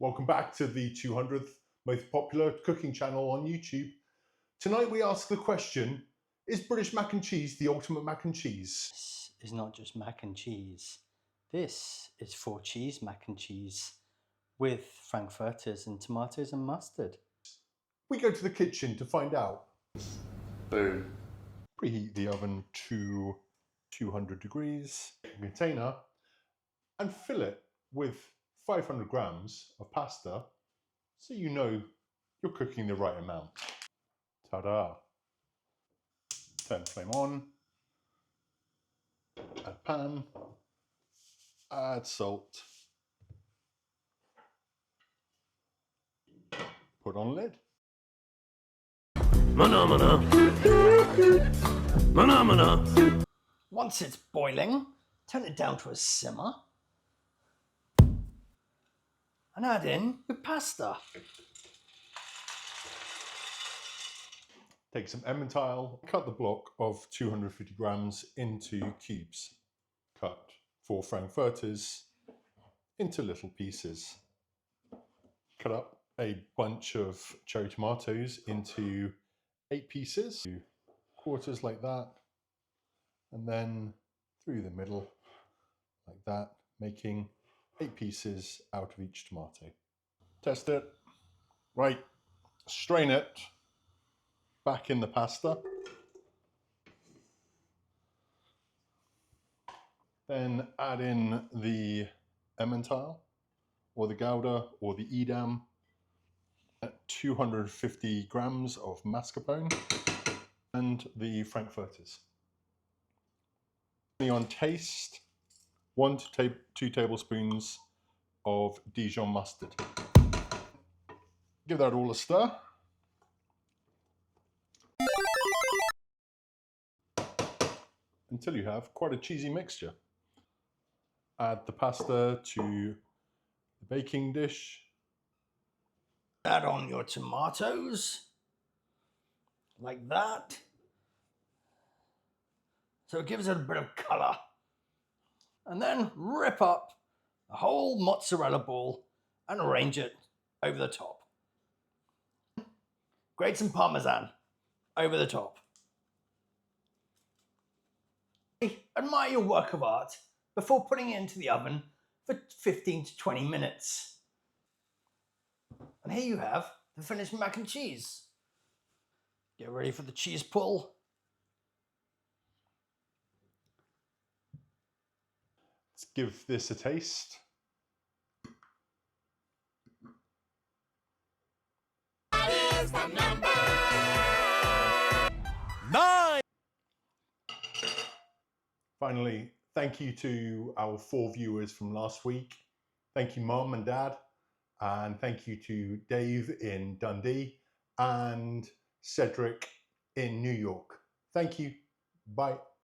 Welcome back to the 200th most popular cooking channel on YouTube. Tonight we ask the question, is British mac and cheese the ultimate mac and cheese? This is not just mac and cheese. This is 4-cheese mac and cheese with frankfurters and tomatoes and mustard. We go to the kitchen to find out. Boom. Preheat the oven to 200 degrees, container, and fill it with 500 grams of pasta so you know you're cooking the right amount. Ta-da! Turn flame on, add pan, add salt, put on lid. Mana. Once it's boiling, turn it down to a simmer and add in your pasta. Take some Emmental, cut the block of 250 grams into cubes. Cut 4 frankfurters into little pieces. Cut up a bunch of cherry tomatoes into 8 pieces, quarters like that, and then through the middle like that, making 8 pieces out of each tomato. Test it. Right, strain it back in the pasta. Then add in the Emmental or the Gouda or the Edam, 250 grams of mascarpone and the frankfurters. On taste, 1 to 2 tablespoons of Dijon mustard. Give that all a stir. Until you have quite a cheesy mixture. Add the pasta to the baking dish. Add on your tomatoes, like that. So it gives it a bit of colour. And then rip up a whole mozzarella ball and arrange it over the top. Grate some Parmesan over the top. Admire your work of art before putting it into the oven for 15 to 20 minutes. And here you have the finished mac and cheese. Get ready for the cheese pull. Let's give this a taste. That is the number 9. Finally, thank you to our 4 viewers from last week. Thank you, Mum and Dad. And thank you to Dave in Dundee and Cedric in New York. Thank you. Bye.